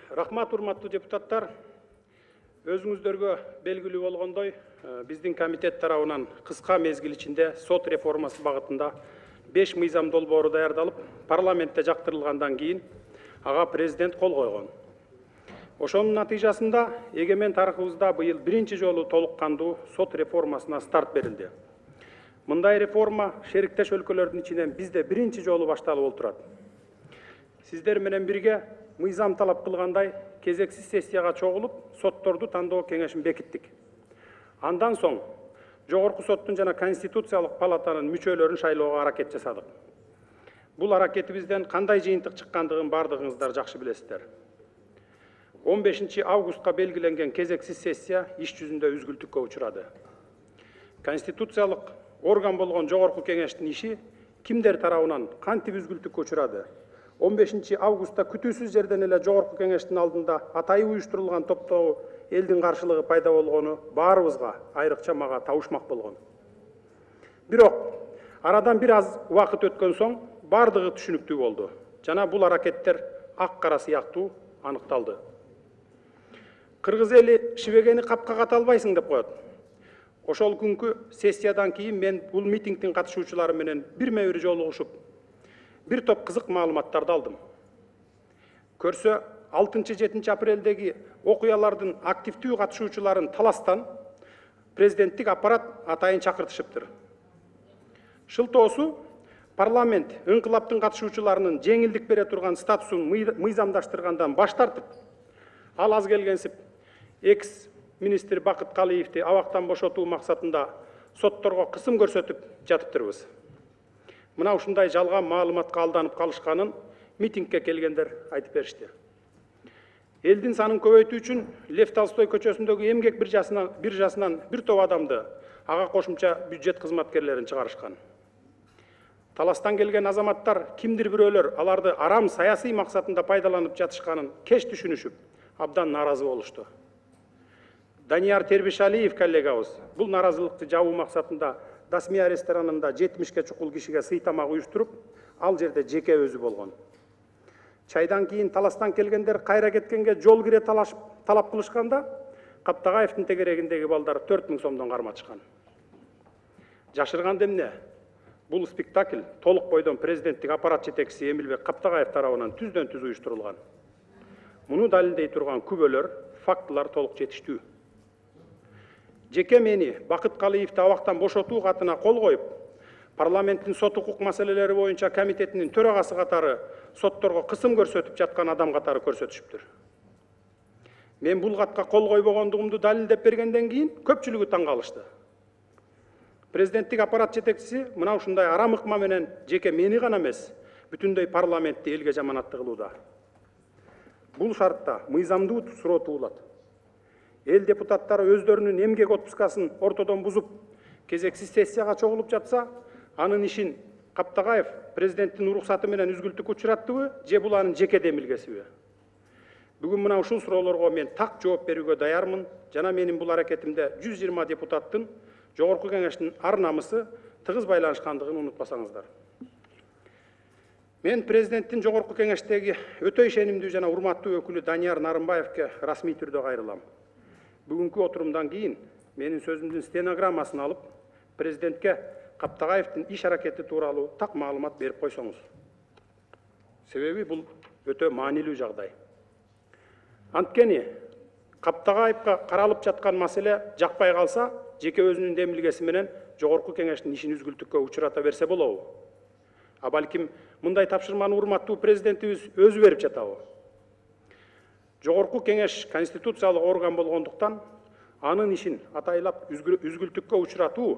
Рахмат, урматтуу депутаттар. Өзүңүздөргө белгилүү болгондой, биздин комитет тарабынан кыска мезгил ичинде сот реформасы багытында 5 мыйзам долбоору даярдалып, парламентте жактырылгандан кийин ага президент кол койгон. Ошонун натыйжасында эгемен тарыхыбызда быйыл биринчи жолу толук кандуу сот реформасына старт берилди. Мындай реформа шериктеш өлкөлөрдүн ичинен бизде биринчи жолу башталып отурат. Сиздер менен бирге мыйзам талап кылгандай кезексиз сессияга чогулуп, сотторду тандоо кеңешин бекиттик. Андан соң Жогорку соттун жана Конституциялык палатанын мүчөлөрүн шайлоого аракет жасадык. Бул аракетибизден кандай жыйынтык чыккандыгын бардыгыңыздар жакшы билесиздер. 15 августка белгиленген кезексиз сессия иш жүзүндө үзгүлтүккө учурады. Конституциялык орган болгон Жогорку кеңештин иши кимдер тарабынан кантип үзгүлтүккө учурады? 15 августта күтүүсүз жерден эле Жогорку кеңештин алдында атайы уюштурулган топтогу элдин каршылыгы пайда болгону баарыбызга, айрыкча мага табышмак болгон. Бирок арадан бир аз убакыт өткөн соң бардыгы түшүнүктүү болду. Жана бул аракеттер ак кара сыяктуу аныкталды. Кыргыз эли шибегени капка ката албайсың деп коет. Ошол күнкү сессиядан кийин мен бул митингдин катышуучулары менен бирме бир жолугушуп, бир топ кызык маалыматтарды алдым. Көрсө 6-7 апрелдеги окуялардын активдүү катышуучуларын таластан президенттик аппарат атайын чакыртышыптыр. Шылтоосу парламент ыңкылаптын катышуучуларынын жеңилдик бере турган статусун мыйзамдаштыргандан баш тартып, ал аз келгенсип экс-министр Бакыт Калиевди абактан бошотуу максатында сотторго кысым көрсөтүп жатыптырбыз. Мына ушундай жалган маалыматка алданып калышканын митингке келгендер айтып беришти. Элдин санын көбөйтүү үчүн Лев Толстой көчөсүндөгү эмгек биржасынан бир топ адамды, ага кошумча бюджет кызматкерлерин чыгарышкан. Таластан келген азаматтар кимдир бирөөлөр аларды арам саясий максатында пайдаланып жатышканын кеч түшүнүшүп, абдан нааразы болушту. Данияр Тербишалиев коллегабыз бул нааразылыкты жабуу максатында Дасмия ресторанында 70ке чукул кишиге сый тамак уюштуруп, ал жерде жеке өзү болгон. Чайдан кийин таластан келгендер кайра кеткенге жол кире талап кылышканда, Каптагаевдин тегерегиндеги балдар 4000 сомдон карматышкан. Жашырган эмне? Бул спектакль толук бойдон президенттик аппарат жетекчиси Эмилбек Каптагаев тарабынан түздөн түз уюштурулган. Муну далилдей турган күбөлөр, фактылар толук жетиштүү. Жеке мени Бакыт Калиевди абактан бошотуу катына кол коюп, парламенттин сот укук маселелери боюнча комитетинин төрагасы катары сотторго кысым көрсөтүп жаткан адам катары көрсөтүшүптүр. Мен бул катка кол койбогондугумду далилдеп бергенден кийин көпчүлүгү таң калышты. Президенттик аппарат жетекчиси мына ушундай арам ыкма менен жеке мени гана эмес, бүтүндөй парламентти элге жаманатты кылууда. Бул шартта мыйзамдуу суроо туулат. Эл депутаттары өздөрүнүн эмгек отпускасын ортодон бузуп, кезексиз сессияга чогулуп жатса, анын ишин Каптагаев президенттин уруксаты менен үзгүлтүккө учураттыбы, же бул анын жеке демилгесиби? Бүгүн мына ушул суроолорго мен так жооп берүүгө даярмын. Жана менин бул аракетимде 120 депутаттын Жогорку кеңештин ар намысы тыгыз байланышкандыгын унутпасаңыздар. Мен президенттин Жогорку кеңештеги өтө ишенимдүү жана урматтуу өкүлү Данияр Нарымбаевке расмий түрдө кайрылам. Бүгүнкү отурумдан кийин менин сөзүмдүн стенограммасын алып, президентке Каптагаевдин иш аракети тууралуу так маалымат берип койсоңуз. Себеби бул өтө маанилүү жагдай. Анткени Каптагаевга каралып жаткан маселе жакпай калса, жеке өзүнүн демилгеси менен Жогорку кеңештин ишин үзгүлтүккө учурата берсе болобу? А балким мындай тапшырманы урматтуу президентибиз өзү берип жатабы? Жогорку кеңеш конституциялык орган болгондуктан, анын ишин атайлап үзгүлтүккө учуратуу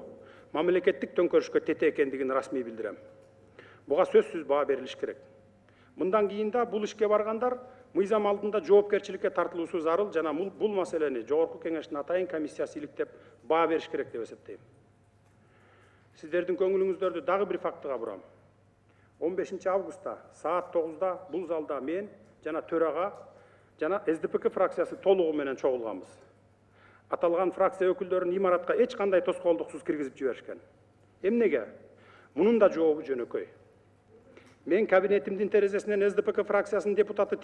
мамлекеттик төңкөрүшкө тете экендигин расмий билдирем. Буга сөзсүз баа берилиш керек. Мындан кийин да бул ишке баргандар мыйзам алдында жоопкерчиликке тартылуусу зарыл, жана бул маселени Жогорку кеңештин атайын комиссиясы иликтеп баа бериш керек деп эсептейм. Сиздердин көңүлүңүздөрдү дагы бир фактыга бурам. 15 августта саат 9-да бул залда мен жана төрага жана СДПК фракциясы толугу менен чогулганбыз. Аталган фракция өкүлдөрүн имаратка эч кандай тоскоолдуксуз киргизип жиберишкен. Эмнеге? Мунун да жообу жөнөкөй. Мен кабинетимдин терезесинен СДПК фракциясынын депутаты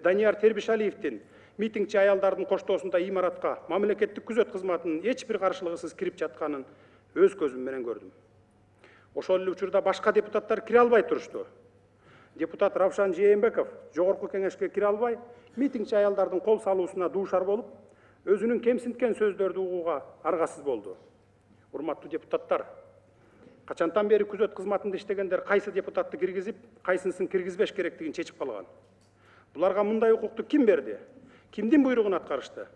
Данияр Тербишалиевдин митингчи аялдардын коштоосунда имаратка мамлекеттик күзөт кызматынын эч бир каршылыгысыз кирип жатканын өз көзүм менен көрдүм. Ошол эле учурда башка депутаттар кире албай турушту. Депутат Равшан Жээнбеков жогорку кеңешке кире албай, митингчи аялдардын кол салуусуна дуушар болуп, өзүнүн кемсинткен сөздөрдү угууга аргасыз болду. Урматтуу депутаттар, качантан бери күзөт кызматында иштегендер кайсы депутатты киргизип, кайсынысын киргизбеш керектигин чечип калган. Буларга мындай укукту ким берди? Кимдин буйругун аткарышты?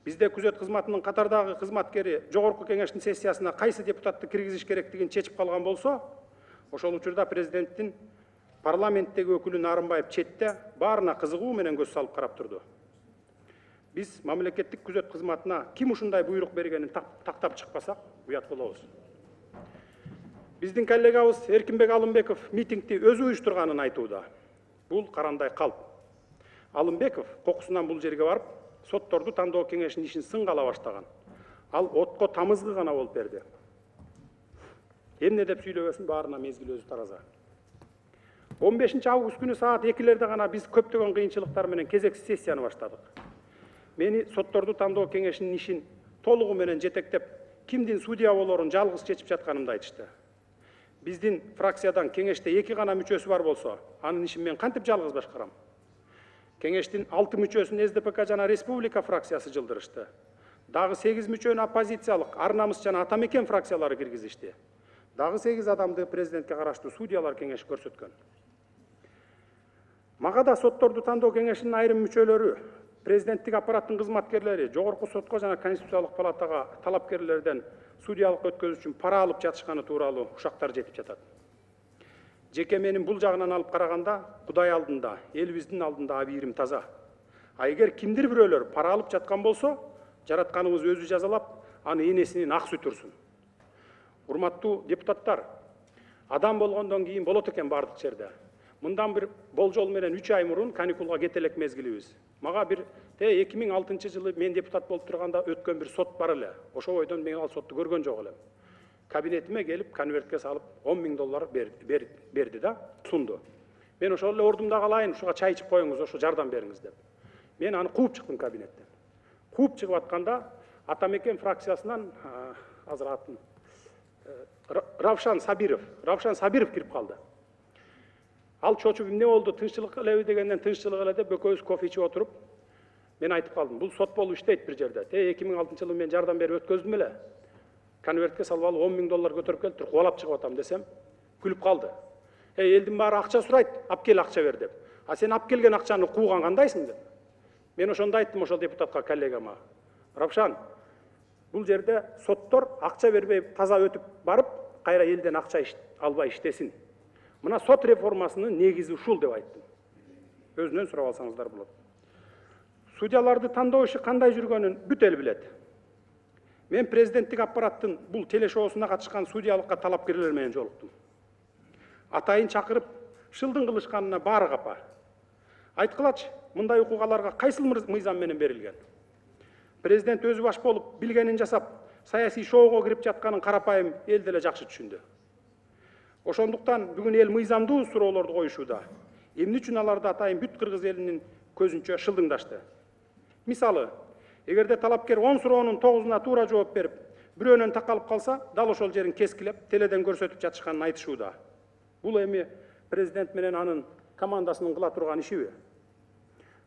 Бизде күзөт кызматынын катардагы кызматкери жогорку кеңештин сессиясына кайсы депутатты киргизиш керектигин чечип калган болсо, ошол учурда президенттин парламенттеги өкүлү Нарымбаев четте баарына кызыгуу менен көз салып карап турду. Биз мамлекеттик күзөт кызматына ким ушундай буйрук бергенин тактап чыкпасак, уят болобуз. Биздин коллегабыз Эркинбек Алымбеков митингти өзү уюштурганын айтууда. Бул карандай калп. Алымбеков кокусунан бул жерге барып, сотторду тандоо кеңешинин ишин сынга ала баштаган. Ал отко тамызгы гана болуп берди. Эмне деп сүйлөбөсүн, баарына мезгил өзү тараза. 15 август күнү саат 2-лерде гана биз көптөгөн кыйынчылыктар менен кезексиз сессияны баштадык. Мени сотторду тандоо кеңешинин ишин толугу менен жетектеп, кимдин судья болорун жалгыз чечип жатканымды айтышты. Биздин фракциядан кеңеште 2 гана мүчөсү бар болсо, анын ишин мен кантип жалгыз башкарам? Кеңештин 6 мүчөсүн СДПК жана Республика фракциясы жылдырышты. Дагы 8 мүчөнү оппозициялык Ар намыс жана Ата мекен фракциялары киргизишти. Дагы 8 адамды президентке караштуу судьялар кеңеши көрсөткөн. Мага да сотторду тандоо кеңешинин айрым мүчөлөрү, президенттик аппараттын кызматкерлери, жогорку сотко жана Конституциялык палатага талапкерлерден судьялык өткөзүү үчүн пара алып жатышканы тууралуу ушактар жетип жатат. Жеке менин бул жагынан алып караганда, Кудай алдында, элибиздин алдында абийирим таза. А эгер кимдир бирөөлөр пара алып жаткан болсо, жаратканыбыз өзү жазалап, аны энесинин ак сүтү урсун. Урматтуу депутаттар, адам болгондон кийин болот экен бардык жерде. Мындан бир болжол менен 3 ай мурун каникулга кете элек мезгилибиз. Мага бир 2006-жылы мен депутат болуп турганда өткөн бир сот бар эле. Ошо бойдон мен ал сотту көргөн жок элем. Кабинетиме келип, конвертке салып, $10.000 берди да, сунду. Мен ошол эле ордумда калайын, ушуга чай ичип коюңуз, ошо жардам бериңиз деп. Мен аны кууп чыктым кабинеттен. Кууп чыгып атканда, Ата мекен фракциясынан азыр атын Равшан Сабиров кирип калды. Ал чочуп эмне болду, тынччылык элеби дегенден тынччылык эле деп экөөбүз кофе ичип отуруп, мен айтып калдым, бул сот болуп иштейт бир жерде. 2006-жылы мен жардам берип өткөздүм эле. Конвертке салып алып $10.000 көтөрүп келип туруп кубалап чыгып атам десем, күлүп калды. Элдин баары акча сурайт, ап кел акча бер деп. А сен ап келген акчаны кууган кандайсың деп. Мен ошондо айттым ошол депутатка, коллегама. Равшан, бул жерде соттор акча бербей таза өтүп барып, кайра элден акча албай иштесин. Мына сот реформасынын негизи ушул деп айттым. Өзүнөн сурап алсаңыздар болот. Судьяларды тандоо иши кандай жүргөнүн бүт эл билет. Мен президенттик аппараттын бул телешоусуна катышкан судьялыкка талапкерлер менен жолуктум. Атайын чакырып, шылдың кылышканына баары капа. Айткылачы, мындай укугаларга кайсыл мыйзам менен берилген? Президент өзү баш болуп, билгенин жасап, саясий шоуго кирип жатканын карапайым эл деле жакшы түшүндү. Ошондуктан бүгүн эл мыйзамдуу суроолорду коюшууда. Эмне үчүн аларды атайын бүт кыргыз элинин көзүнчө шылдыңдашты? Мисалы, эгерде талапкер 10 суроонун 9-уна туура жооп берип, бирөөнөн такалып калса, дал ошол жерин кескилеп, теледен көрсөтүп жатышканын айтышууда. Бул эми президент менен анын командасынын кыла турган ишиби?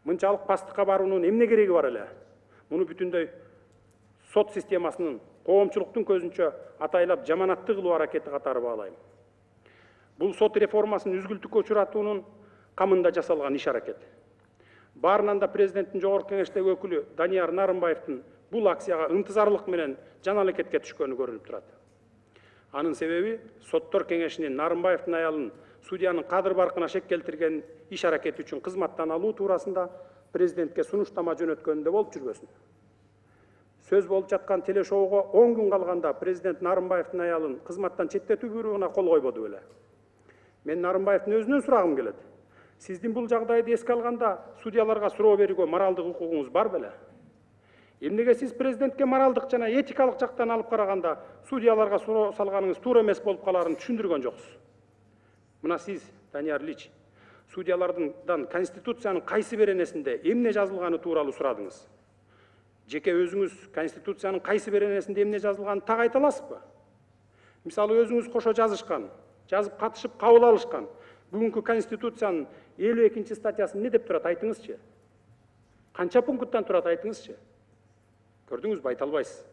Мынчалык пастыкка баруунун эмне кереги бар эле? Муну бүтүндөй сот системасынын коомчулуктун көзүнчө атайлап жаманаттуу кылуу аракети катары баалайм. Бул сот реформасын үзгүлтүккө учуратуунун камында жасалган иш аракет. Баарынан да президенттин жогорку кеңештеги өкүлү Данияр Нарымбаевдин бул акцияга ынтызарлык менен жан аракетке түшкөнү көрүнүп турат. Анын себеби соттор кеңешинин Нарымбаевдин аялын судьянын кадыр баркына шек келтирген иш аракети үчүн кызматтан алуу туурасында президентке сунуштама жөнөткөнүндө болуп жүрбөсүн. Сөз болуп жаткан телешоуго 10 күн калганда президент Нарымбаевдин аялын кызматтан четтетүү буйругуна кол койбоду беле. Мен Нарымбаевдин өзүнөн сурагым келет. Сиздин бул жагдайды эске алганда судьяларга суроо берүүгө моралдык укугуңуз бар беле? Эмнеге сиз президентке моралдык жана этикалык жактан алып караганда судьяларга суроо салганыңыз туура эмес болуп каларын түшүндүргөн жоксуз? Мына сиз Данияр Ильич, судьялардан Конституциянын кайсы беренесинде эмне жазылганы тууралуу сурадыңыз? Жеке өзүңүз Конституциянын кайсы беренесинде эмне жазылганын так айта аласызбы? Мисалы өзүңүз кошо жазышкан, жазып катышып кабыл алышкан бүгүнкү Конституциянын 52 статьясы эмне деп турат, айтыңызчы? Канча пункттан турат, айтыңызчы? Көрдүңүзбү, айта албайсыз.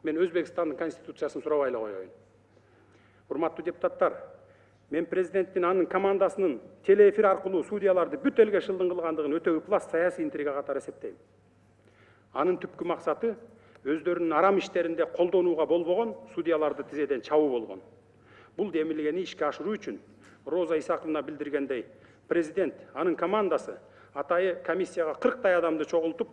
Мен Өзбекстандын Конституциясын сурабай эле коеюн. Урматтуу депутаттар, мен президенттин анын командасынын телеэфир аркылуу судьяларды бүт элге шылдың кылгандыгын өтө ыплас саясий интрига катары эсептейм. Анын түпкү максаты өздөрүнүн арам иштеринде колдонууга болбогон судьяларды тизеден чабуу болгон. Бул демилгени ишке ашыруу үчүн Роза Исаковна билдиргендей, президент, анын командасы атайы комиссияга 40 адамды чогултуп,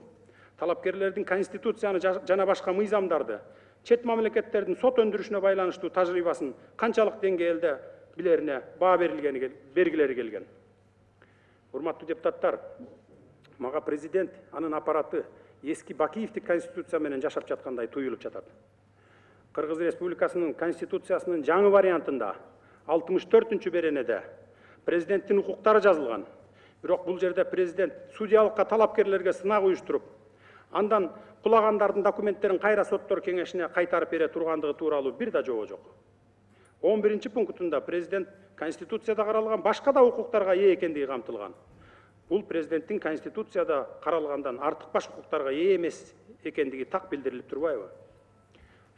талапкерлердин Конституцияны жана башка мыйзамдарды, чет мамлекеттердин сот өндүрүшүнө байланыштуу тажрыйбасын канчалык деңгээлде билерине баа бергилери келген. Урматтуу депутаттар, мага президент, анын аппараты эски Бакиевдик Конституция менен жашап жаткандай туюлуп жатат. Кыргыз Республикасынын Конституциясынын жаңы вариантында 64-чү беренеде президенттин укуктары жазылган. Бирок бул жерде президент судьялыкка талапкерлерге сынак уюштуруп, андан кулагандардын документтерин кайра соттор кеңешине кайтарып бере тургандыгы тууралуу бир да жобо жок. 11-чи пунктунда президент Конституцияда каралган башка да укуктарга ээ экендиги камтылган. Бул президенттин Конституцияда каралгандан артык баш укуктарга ээ эмес экендиги так билдирилип турбайбы?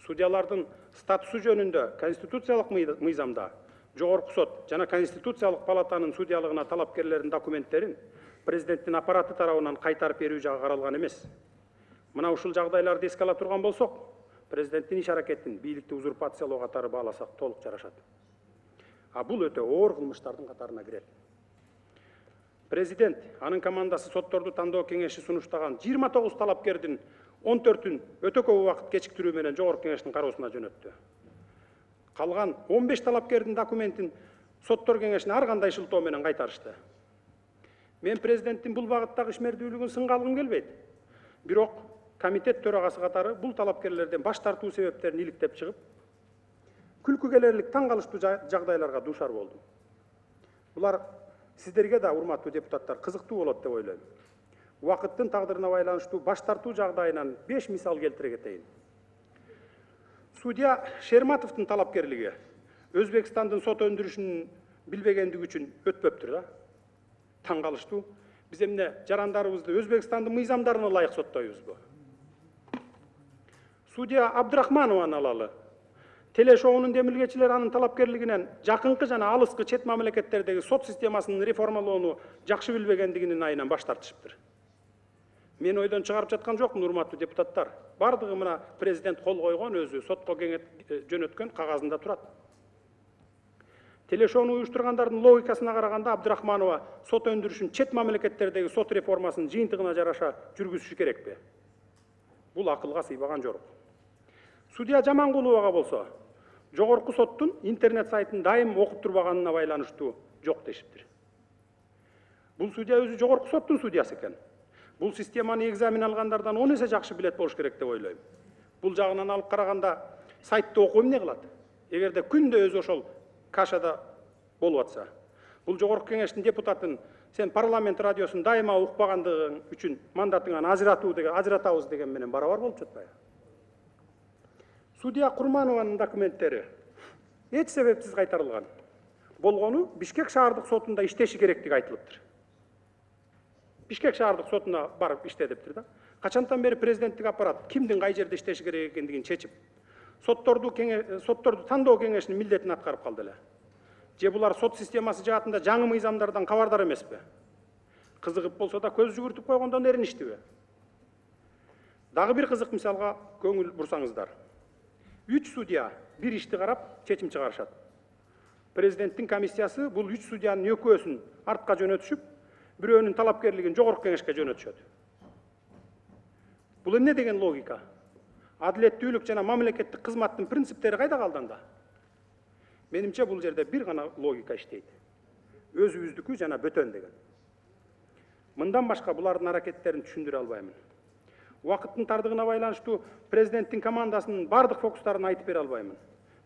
Судьялардын статусу жөнүндө конституциялык мыйзамда Жогорку сот жана Конституциялык палатанын судьялыгына талапкерлердин документтерин президенттин аппараты тарабынан кайтарып берүү жагы каралган эмес. Мына ушул жагдайларды эске ала турган болсок, президенттин иш аракетин бийликти узурпациялоо катары бааласак толук жарашат. А бул өтө оор кылмыштардын катарына кирет. Президент, анын командасы сотторду тандоо кеңеши сунуштаган 29 талапкердин 14-ün өтө көп убакыт кечиктирүү менен Жогорку кеңештин кароосуна жөнөттү. Калган 15 талапкердин документин соттор кеңешине ар кандай шылтоо менен кайтарышты. Мен президенттин бул багыттагы ишмердүүлүгүн сынга алгым келбейт. Бирок комитет төрагасы катары бул талапкерлерден баш тартуу себептерин иликтеп чыгып, күлкү келерлик таң калыштуу жагдайларга дуушар болдум. Булар сиздерге да, урматтуу депутаттар, кызыктуу болот деп ойлойм. Убакыттын тагдырына байланыштуу баш тартуу жагдайынан 5 мисал келтире кетейин. Судья Шерматовдун талапкерлиги Өзбекстандын сот өндүрүшүн билбегендиги үчүн өтпөптүр да. Таң калыштуу. Биз эмне жарандарыбызды Өзбекстандын мыйзамдарына ылайык соттойбузбу? Судья Абдрахманованы алалы. Телешоунун демилгечилери анын талапкерлигинен жакынкы жана алыскы чет мамлекеттердеги сот системасынын реформалоону жакшы билбегендигинин айынан баш тартышыптыр. Мен ойдон чыгарып жаткан жокмун, урматтуу депутаттар. Бардыгы мына президент кол койгон, өзү сотко жөнөткөн кагазында турат. Телешоуну уюштургандардын логикасына караганда Абдрахманова сот өндүрүшүн чет мамлекеттердеги сот реформасынын жыйынтыгына жараша жүргүзүшү керекпи? Бул акылга сыйбаган жорук. Судья Жамангуловага болсо, Жогорку соттун интернет сайтын дайым окуп турбаганына байланыштуу жок дешиптир. Бул судья өзү Жогорку соттун судьясы экен. Бул системаны экзамен алгандардан 10 эсе жакшы билет болуш керек деп ойлойм. Бул жагынан алып караганда сайтты окуу эмне кылат? Эгерде күндө өзү ошол кашада болуп атса, бул Жогорку кеңештин депутатын сен парламент радиосун дайыма укпагандыгың үчүн мандатыңан ажыратабыз деген менен барабар болуп жатпайбы? Судья Курманованын документтери эч себепсиз кайтарылган. Болгону Бишкек шаардык сотунда иштеши керектиги айтылыптыр. Бишкек шаардык сотуна барып иште дептир да. Качантан бери президенттик аппарат кимдин кай жерде иштеши керек экендигин чечип, сотторду тандоо кеңешинин милдетин аткарып калды эле. Же булар сот системасы жаатында жаңы мыйзамдардан кабардар эмеспи? Кызыгып болсо да көз жүгүртүп койгондон эриништиби? Дагы бир кызык мисалга көңүл бурсаңыздар. 3 судья бир ишти карап чечим чыгарышат. Президенттин комиссиясы бул 3 судьянын экөөсүн артка жөнөтүшүп, бирөөнүн талапкерлигин Жогорку кеңешке жөнөтүшөт. Бул эмне деген логика? Адилеттүүлүк жана мамлекеттик кызматтын принциптери кайда калды анда? Менимче бул жерде бир гана логика иштейт. Өзүбүздүкү жана бөтөн деген. Мындан башка булардын аракеттерин түшүндүрө албаймын. Убакыттын тардыгына байланыштуу президенттин командасынын бардык фокустарын айтып бере албаймын.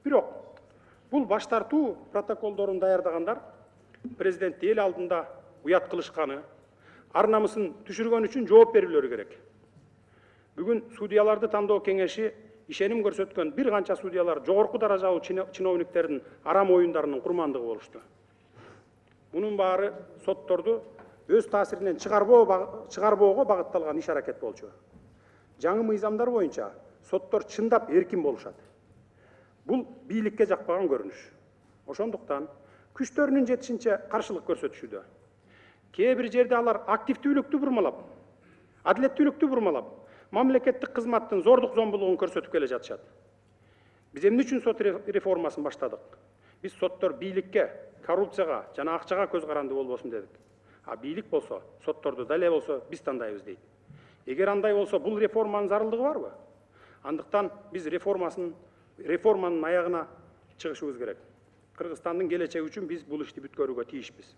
Бирок бул баш тартуу протоколдорун даярдагандар президентти эл алдында уят кылышканы, ар намысын түшүргөн үчүн жооп берүүлөрү керек. Бүгүн судьяларды тандоо кеңеши ишеним көрсөткөн бир канча судьялар жогорку даражалуу чиновниктердин арам оюндарынын курмандыгы болушту. Мунун баары сотторду өз таасиринен чыгарбоого багытталган иш аракет болчу. Жаңы мыйзамдар боюнча соттор чындап эркин болушат. Бул бийликке жакпаган көрүнүш. Ошондуктан күчтөрүнүн жетишинче каршылык көрсөтүшүүдө. Кээ бир жерде алар активдүүлүктү бурмалап, адилеттүүлүктү бурмалап, мамлекеттик кызматтын зордук зомбулугун көрсөтүп келе жатышат. Биз эмне үчүн сот реформасын баштадык? Биз соттор бийликке, коррупцияга жана акчага көз каранды болбосун дедик. А бийлик болсо, сотторду дале болсо биз тандайбыз дейт. Эгер андай болсо, бул реформанын зарылдыгы барбы? Андыктан биз реформанын аягына чыгышыбыз керек. Кыргызстандын келечеги үчүн биз бул ишти бүткөрүүгө тийишпиз.